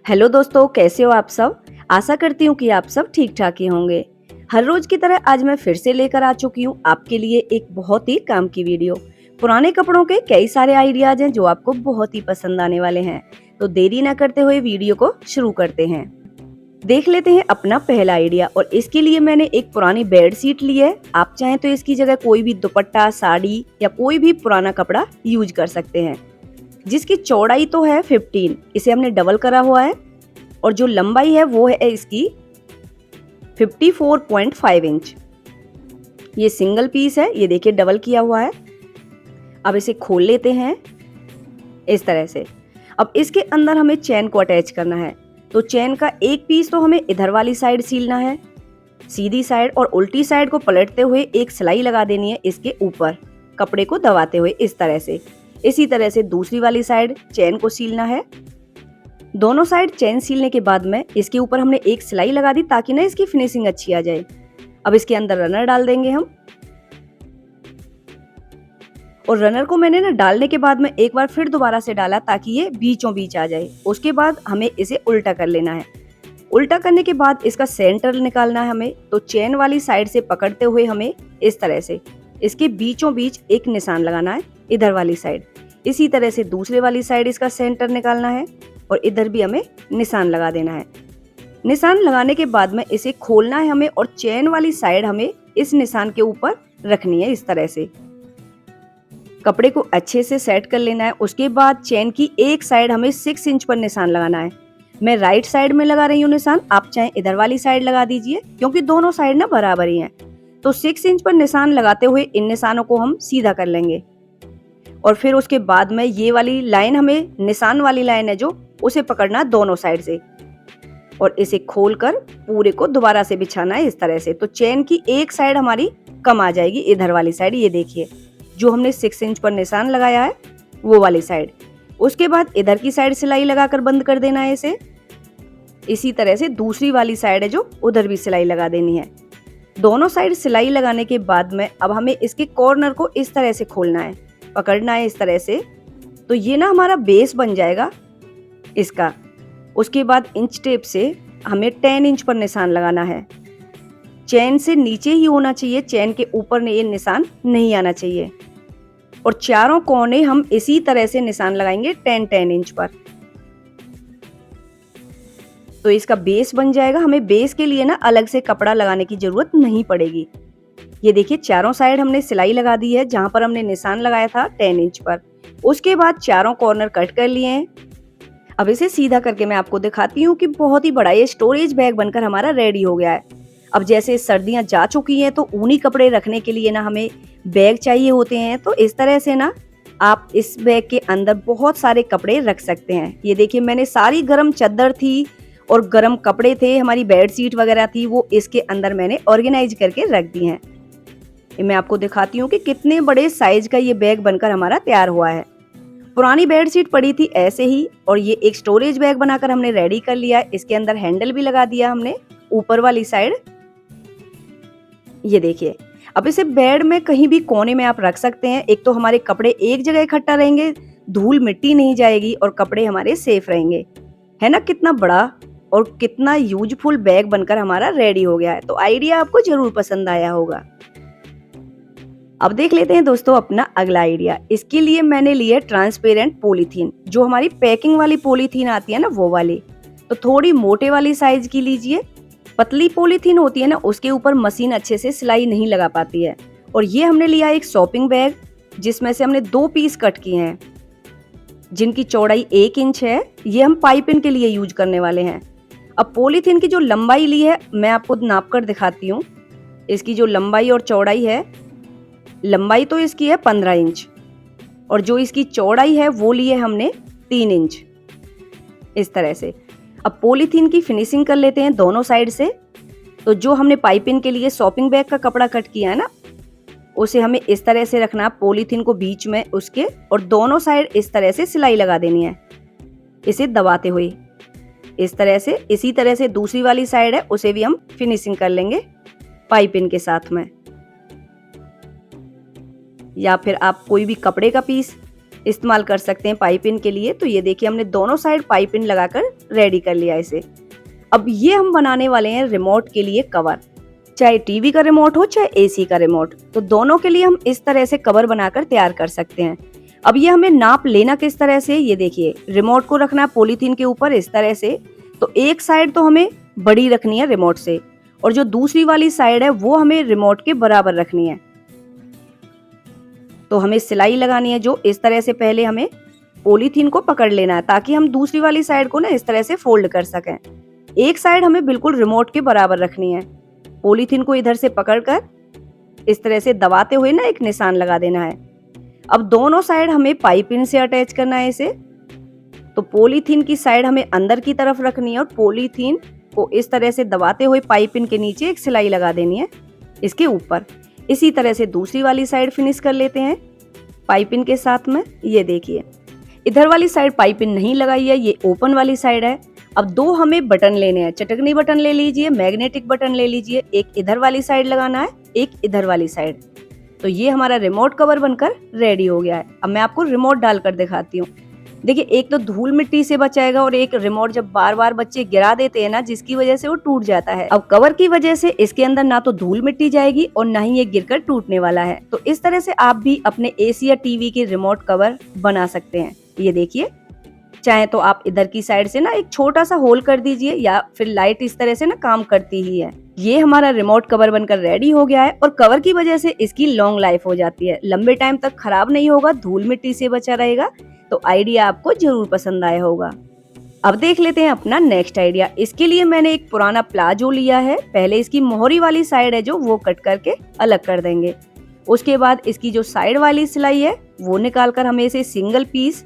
Hello दोस्तों, कैसे हो आप सब। आशा करती हूँ कि आप सब ठीक ठाक ही होंगे। हर रोज की तरह आज मैं फिर से लेकर आ चुकी हूँ आपके लिए एक बहुत ही काम की वीडियो। पुराने कपड़ों के कई सारे आइडियाज हैं जो आपको बहुत ही पसंद आने वाले हैं। तो देरी न करते हुए वीडियो को शुरू करते हैं। देख लेते हैं अपना पहला आइडिया। और इसके लिए मैंने एक पुरानी बेड शीट ली है। आप चाहें तो इसकी जगह कोई भी दुपट्टा, साड़ी या कोई भी पुराना कपड़ा यूज कर सकते हैं। जिसकी चौड़ाई तो है 15, इसे हमने डबल करा हुआ है। और जो लंबाई है वो है इसकी 54.5 इंच। ये सिंगल पीस है, ये देखिए डबल किया हुआ है। अब इसे खोल लेते हैं इस तरह से। अब इसके अंदर हमें चेन को अटैच करना है। तो चेन का एक पीस तो हमें इधर वाली साइड सीलना है, सीधी साइड, और उल्टी साइड को पलटते हुए एक सिलाई लगा देनी है इसके ऊपर, कपड़े को दबाते हुए इस तरह से। इसी तरह से दूसरी वाली साइड चेन को सीलना है। दोनों साइड चेन सीलने के बाद में इसके ऊपर हमने एक सिलाई लगा दी ताकि ना इसकी फिनिशिंग अच्छी आ जाए। अब इसके अंदर रनर डाल देंगे हम। और रनर को मैंने ना डालने के बाद में एक बार फिर दोबारा से डाला ताकि ये बीचों बीच आ जाए। उसके बाद हमें इसे उल्टा कर लेना है। उल्टा करने के बाद इसका सेंटर निकालना है हमें। तो चेन वाली साइड से पकड़ते हुए हमें इस तरह से इसके बीचों बीच एक निशान लगाना है इधर वाली साइड। इसी तरह से दूसरे वाली साइड इसका सेंटर निकालना है और इधर भी हमें निशान लगा देना है। निशान लगाने के बाद में इसे खोलना है हमें और चेन वाली साइड हमें इस निशान के ऊपर रखनी है इस तरह से। कपड़े को अच्छे से सेट कर लेना है। उसके बाद चेन की एक साइड हमें 6 इंच पर निशान लगाना है। मैं राइट साइड में लगा रही हूँ निशान, आप चाहें इधर वाली साइड लगा दीजिए क्योंकि दोनों साइड ना बराबर ही हैं। तो 6 इंच पर निशान लगाते हुए इन निशानों को हम सीधा कर लेंगे। और फिर उसके बाद में ये वाली लाइन, हमें निशान वाली लाइन है जो, उसे पकड़ना दोनों साइड से और इसे खोलकर पूरे को दोबारा से बिछाना है इस तरह से। तो चेन की एक साइड हमारी कम आ जाएगी इधर वाली साइड, ये देखिए जो हमने 6 इंच पर निशान लगाया है वो वाली साइड। उसके बाद इधर की साइड सिलाई लगाकर बंद कर देना है इसे। इसी तरह से दूसरी वाली साइड है जो, उधर भी सिलाई लगा देनी है। दोनों साइड सिलाई लगाने के बाद में अब हमें इसके कॉर्नर को इस तरह से खोलना है, पकड़ना है इस तरह से। तो ये ना हमारा बेस बन जाएगा इसका। उसके बाद इंच टेप से हमें 10 इंच पर निशान लगाना है। चेन से नीचे ही होना चाहिए, चेन के ऊपर ने ये निशान नहीं आना चाहिए। और चारों कोने हम इसी तरह से निशान लगाएंगे 10-10 इंच पर। तो इसका बेस बन जाएगा। हमें बेस के लिए ना अलग से कपड़ा लगाने की जरूरत नहीं पड़ेगी। ये देखिए चारों साइड हमने सिलाई लगा दी है जहां पर हमने निशान लगाया था 10 इंच पर। उसके बाद चारों कॉर्नर कट कर लिए हैं। अब इसे सीधा करके मैं आपको दिखाती हूँ कि बहुत ही बड़ा ये स्टोरेज बैग बनकर हमारा रेडी हो गया है। अब जैसे सर्दियां जा चुकी हैं तो ऊनी कपड़े रखने के लिए ना हमें बैग चाहिए होते हैं। तो इस तरह से ना आप इस बैग के अंदर बहुत सारे कपड़े रख सकते हैं। ये देखिए मैंने सारी गर्म चादर थी और गर्म कपड़े थे, हमारी बेड शीट वगैरह थी, वो इसके अंदर मैंने ऑर्गेनाइज करके रख दी हैं। मैं आपको दिखाती हूँ कि कितने बड़े साइज का ये बैग बनकर हमारा तैयार हुआ है। पुरानी बेड शीट पड़ी थी ऐसे ही और ये एक स्टोरेज बैग बनाकर हमने रेडी कर लिया है। इसके अंदर हैंडल भी लगा दिया हमने ऊपर वाली साइड, ये देखिए। अब इसे बेड में कहीं भी कोने में आप रख सकते हैं। एक तो हमारे कपड़े एक जगह इकट्ठा रहेंगे, धूल मिट्टी नहीं जाएगी और कपड़े हमारे सेफ रहेंगे। है ना कितना बड़ा और कितना यूजफुल बैग बनकर हमारा रेडी हो गया है। तो आइडिया आपको जरूर पसंद आया होगा। अब देख लेते हैं दोस्तों अपना अगला आइडिया। इसके लिए मैंने लिए ट्रांसपेरेंट पॉलीथीन, जो हमारी पैकिंग वाली पॉलीथीन आती है ना वो वाली। तो थोड़ी मोटे वाली साइज की लीजिए। पतली पॉलीथीन होती है ना उसके ऊपर मशीन अच्छे से सिलाई नहीं लगा पाती है। और ये हमने लिया एक शॉपिंग बैग जिसमें से हमने 2 पीस कट किए हैं जिनकी चौड़ाई 1 इंच है। ये हम पाइपिंग के लिए यूज करने वाले हैं। अब पॉलीथीन की जो लंबाई ली है मैं आपको नाप कर दिखाती हूँ। इसकी जो लंबाई और चौड़ाई है, लंबाई तो इसकी है 15 इंच और जो इसकी चौड़ाई है वो ली है हमने 3 इंच इस तरह से। अब पॉलीथीन की फिनिशिंग कर लेते हैं दोनों साइड से। तो जो हमने पाइपिंग के लिए शॉपिंग बैग का कपड़ा कट किया है ना, उसे हमें इस तरह से रखना, पॉलीथीन को बीच में उसके, और दोनों साइड इस तरह से सिलाई लगा देनी है इसे दबाते हुए इस तरह से। इसी तरह से दूसरी वाली साइड है उसे भी हम फिनिशिंग कर लेंगे पाइपिंग के साथ में। या फिर आप कोई भी कपड़े का पीस इस्तेमाल कर सकते हैं पाइपिंग के लिए। तो ये देखिए हमने दोनों साइड पाइपिंग लगाकर रेडी कर लिया इसे। अब ये हम बनाने वाले हैं रिमोट के लिए कवर, चाहे टीवी का रिमोट हो चाहे एसी का रिमोट, तो दोनों के लिए हम इस तरह से कवर बनाकर तैयार कर सकते हैं। अब ये हमें नाप लेना किस तरह से, ये देखिए रिमोट को रखना है पॉलीथीन के ऊपर इस तरह से। तो एक साइड तो हमें बड़ी रखनी है रिमोट से और जो दूसरी वाली साइड है वो हमें रिमोट के बराबर रखनी है। तो हमें सिलाई लगानी है जो इस तरह से पहले हमें पॉलीथीन को पकड़ लेना है ताकि हम दूसरी वाली साइड को ना इस तरह से फोल्ड कर सकें। एक साइड हमें बिल्कुल रिमोट के बराबर रखनी है। पॉलीथीन को इधर से पकड़कर इस तरह से दबाते हुए ना एक निशान लगा देना है। अब दोनों साइड हमें पाइपिंग से अटैच करना है इसे। तो पॉलीथीन की साइड हमें अंदर की तरफ रखनी है और पॉलीथीन को इस तरह से दबाते हुए पाइपिंग के नीचे एक सिलाई लगा देनी है इसके ऊपर। इसी तरह से दूसरी वाली साइड फिनिश कर लेते हैं पाइपिंग के साथ में। ये देखिए इधर वाली साइड पाइपिंग नहीं लगाई है, ये ओपन वाली साइड है। अब दो हमें बटन लेने हैं, चटकनी बटन ले लीजिए, मैग्नेटिक बटन ले लीजिए। एक इधर वाली साइड लगाना है, एक इधर वाली साइड। तो ये हमारा रिमोट कवर बनकर रेडी हो गया है। अब मैं आपको रिमोट डालकर दिखाती हूँ। देखिए एक तो धूल मिट्टी से बचाएगा और एक रिमोट जब बार बार बच्चे गिरा देते हैं ना जिसकी वजह से वो टूट जाता है। अब कवर की वजह से इसके अंदर ना तो धूल मिट्टी जाएगी और ना ही ये गिरकर टूटने वाला है। तो इस तरह से आप भी अपने एसी या टीवी के रिमोट कवर बना सकते हैं। ये देखिए चाहे तो आप इधर की साइड से ना एक छोटा सा होल कर दीजिए या फिर लाइट इस तरह से ना काम करती ही है। ये हमारा रिमोट कवर बनकर रेडी हो गया है और कवर की वजह से इसकी लॉन्ग लाइफ हो जाती है, लंबे टाइम तक खराब नहीं होगा, धूल मिट्टी से बचा रहेगा। तो आइडिया आपको जरूर पसंद आया होगा। अब देख लेते हैं अपना नेक्स्ट आइडिया। इसके लिए मैंने एक पुराना प्लाजो लिया है। पहले इसकी मोहरी वाली साइड है जो वो कट करके अलग कर देंगे। उसके बाद इसकी जो साइड वाली सिलाई है वो निकाल कर हमें इसे सिंगल पीस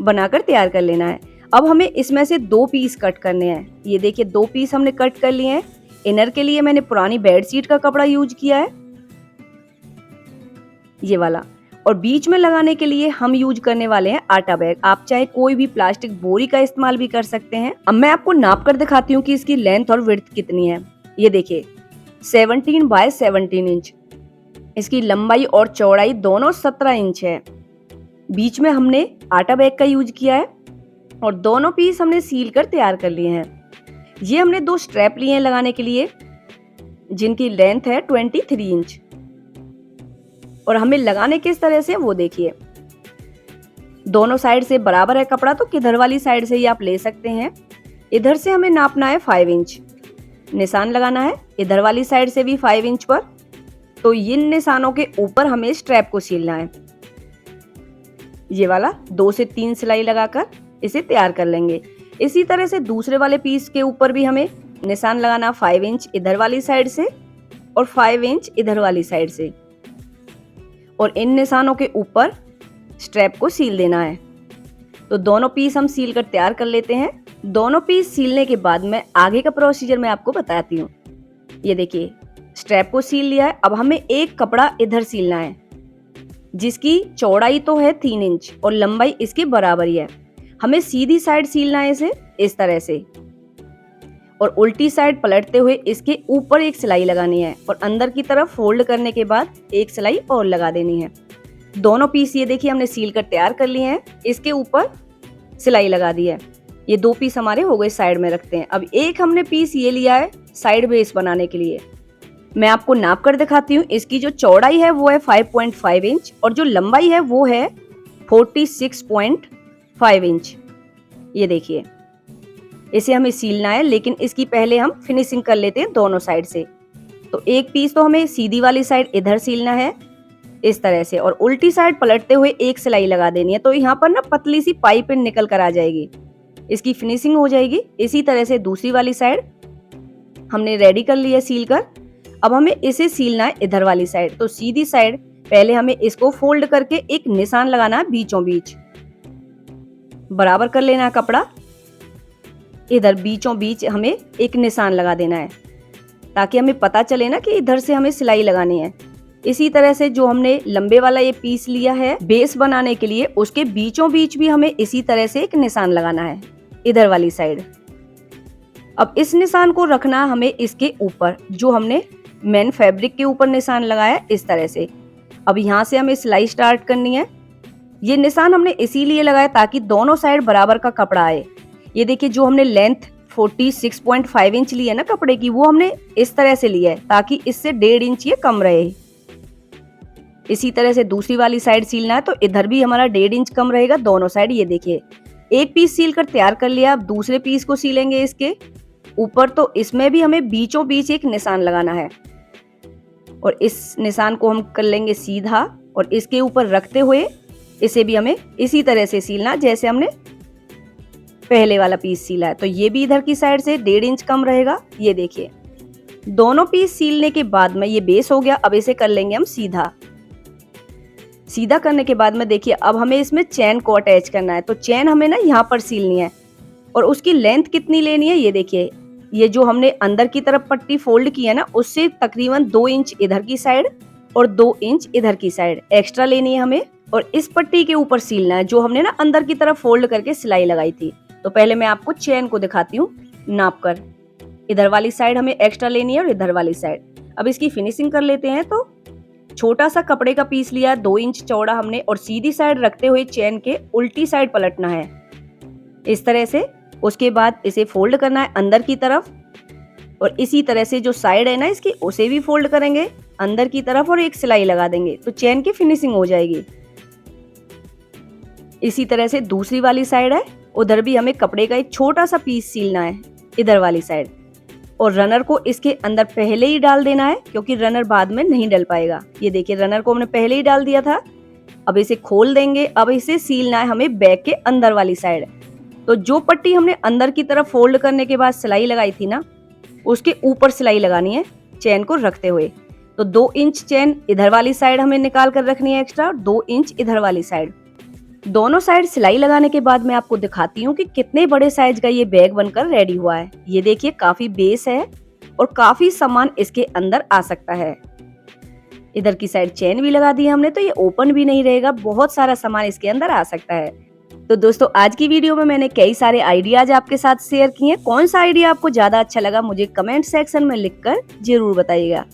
बनाकर तैयार कर लेना है। अब हमें इसमें से 2 पीस कट करने हैं। ये देखिए 2 पीस हमने कट कर लिए हैं। इनर के लिए मैंने पुरानी बेडशीट का कपड़ा यूज किया है, ये वाला। और बीच में लगाने के लिए हम यूज करने वाले हैं आटा बैग। आप चाहे कोई भी प्लास्टिक बोरी का इस्तेमाल भी कर सकते हैं। अब मैं आपको नाप कर दिखाती हूँ कि इसकी लेंथ और विड्थ कितनी है। ये देखिए 17 बाय 17 इंच इसकी लंबाई और चौड़ाई दोनों 17 इंच है। बीच में हमने आटा बैग का यूज किया है और दोनों पीस हमने सील कर तैयार कर लिए हैं। ये हमने 2 स्ट्रैप लिए हैं लगाने के लिए जिनकी लेंथ है 23 इंच। और हमें लगाने किस तरह से वो देखिए, दोनों साइड से बराबर है कपड़ा तो किधर वाली साइड से ही आप ले सकते हैं। इधर से हमें नापना है 5 इंच, निशान लगाना है इधर वाली साइड से भी 5 इंच पर। तो इन निशानों के ऊपर हमें स्ट्रैप को सीलना है। ये वाला 2 से 3 सिलाई लगाकर इसे तैयार कर लेंगे। इसी तरह से दूसरे वाले पीस के ऊपर भी हमें निशान लगाना 5 इंच इधर वाली साइड से और 5 इंच इधर वाली साइड से। और इन निशानों के ऊपर स्ट्रैप को सील देना है। तो दोनों पीस हम सील कर तैयार कर लेते हैं। दोनों पीस सीलने के बाद मैं आगे का प्रोसीजर मैं आपको बताती हूँ। ये देखिए स्ट्रैप को सील लिया है। अब हमें एक कपड़ा इधर सीलना है जिसकी चौड़ाई तो है 3 इंच और लंबाई इसके बराबर ही है। हमें सीधी साइड सीलना है इसे इस तरह से और उल्टी साइड पलटते हुए इसके ऊपर एक सिलाई लगानी है और अंदर की तरफ फोल्ड करने के बाद एक सिलाई और लगा देनी है। दोनों पीस ये देखिए हमने सील कर तैयार कर लिए हैं। इसके ऊपर सिलाई लगा दी है। ये 2 पीस हमारे हो गए, साइड में रखते हैं। अब एक हमने पीस ये लिया है साइड बेस बनाने के लिए। मैं आपको नाप कर दिखाती हूँ। इसकी जो चौड़ाई है वो है 5.5 इंच और जो लंबाई है वो है 46.5 इंच। ये देखिए इसे हमें सीलना है लेकिन इसकी पहले हम फिनिशिंग कर लेते हैं दोनों साइड से। तो एक पीस तो हमें सीधी वाली साइड इधर सीलना है इस तरह से और उल्टी साइड पलटते हुए एक सिलाई लगा देनी है। तो यहाँ पर ना पतली सी पाइपिंग निकल कर आ जाएगी, इसकी फिनिशिंग हो जाएगी। इसी तरह से दूसरी वाली साइड हमने रेडी कर ली है सील कर। अब हमें इसे सीलना है इधर वाली साइड। तो सीधी साइड पहले हमें इसको फोल्ड करके एक निशान लगाना है बीचों बीच, बराबर कर लेना है कपड़ा। इधर बीचों बीच हमें एक निशान लगा देना है ताकि हमें पता चले ना कि इधर से हमें सिलाई लगानी है। इसी तरह से जो हमने लंबे वाला ये पीस लिया है बेस बनाने के लिए, उसके बीचों बीच भी हमें इसी तरह से एक निशान लगाना है इधर वाली साइड। अब इस निशान को रखना हमें इसके ऊपर, जो हमने मेन फैब्रिक के ऊपर निशान लगाया इस तरह से। अब यहाँ से हमें सिलाई स्टार्ट करनी है। ये निशान हमने इसीलिए लगाया ताकि दोनों साइड बराबर का कपड़ा आए। ये देखिए जो हमने लेंथ 46.5 इंच ली है ना कपड़े की, वो हमने इस तरह से लिया है ताकि इससे 1.5 इंच ये कम रहे। इसी तरह से दूसरी वाली साइड सीलना है तो इधर भी हमारा 1.5 इंच कम रहेगा दोनों साइड। ये देखिए एक पीस सील कर तैयार कर लिया। अब दूसरे पीस को सीलेंगे इसके ऊपर, तो इसमें भी हमें बीचों बीच एक निशान लगाना है और इस निशान को हम कर लेंगे सीधा और इसके ऊपर रखते हुए इसे भी हमें इसी तरह से सीलना जैसे हमने पहले वाला पीस सीला है। तो ये भी इधर की साइड से 1.5 इंच कम रहेगा। ये देखिए दोनों पीस सीलने के बाद में ये बेस हो गया। अब इसे कर लेंगे हम सीधा। सीधा करने के बाद में देखिए अब हमें इसमें चैन को अटैच करना है। तो चैन हमें ना यहाँ पर सीलनी है और उसकी लेंथ कितनी लेनी है, ये देखिए ये जो हमने अंदर की तरफ पट्टी फोल्ड की है ना, उससे तकरीबन 2 इंच इधर की साइड और 2 इंच इधर की साइड एक्स्ट्रा लेनी है हमें और इस पट्टी के ऊपर सीलना है जो हमने ना अंदर की तरफ फोल्ड करके सिलाई लगाई थी। तो पहले मैं आपको चैन को दिखाती हूँ नाप कर। इधर वाली साइड हमें एक्स्ट्रा लेनी है और इधर वाली साइड। अब इसकी फिनिशिंग कर लेते हैं। तो छोटा सा कपड़े का पीस लिया 2 इंच चौड़ा हमने और सीधी साइड रखते हुए चैन के उल्टी साइड पलटना है इस तरह से। उसके बाद इसे फोल्ड करना है अंदर की तरफ और इसी तरह से जो साइड है ना इसकी उसे भी फोल्ड करेंगे अंदर की तरफ और एक सिलाई लगा देंगे तो चैन की फिनिशिंग हो जाएगी। इसी तरह से दूसरी वाली साइड है, उधर भी हमें कपड़े का एक छोटा सा पीस सीलना है इधर वाली साइड और रनर को इसके अंदर पहले ही डाल देना है क्योंकि रनर बाद में नहीं डल पाएगा। ये देखिए रनर को हमने पहले ही डाल दिया था। अब इसे खोल देंगे। अब इसे सीलना है हमें बैक के अंदर वाली साइड। तो जो पट्टी हमने अंदर की तरफ फोल्ड करने के बाद सिलाई लगाई थी ना, उसके ऊपर सिलाई लगानी है चैन को रखते हुए। तो 2 इंच चैन इधर वाली साइड हमें निकाल कर रखनी है एक्स्ट्रा, 2 इंच इधर वाली साइड। दोनों साइड सिलाई लगाने के बाद मैं आपको दिखाती हूँ कि कितने बड़े साइज का ये बैग बनकर रेडी हुआ है। ये देखिए काफी बेस है और काफी सामान इसके अंदर आ सकता है। इधर की साइड चेन भी लगा दी हमने तो ये ओपन भी नहीं रहेगा, बहुत सारा सामान इसके अंदर आ सकता है। तो दोस्तों आज की वीडियो में मैंने कई सारे आइडियाज आपके साथ शेयर किए। कौन सा आइडिया आपको ज्यादा अच्छा लगा मुझे कमेंट सेक्शन में लिखकर जरूर बताइएगा।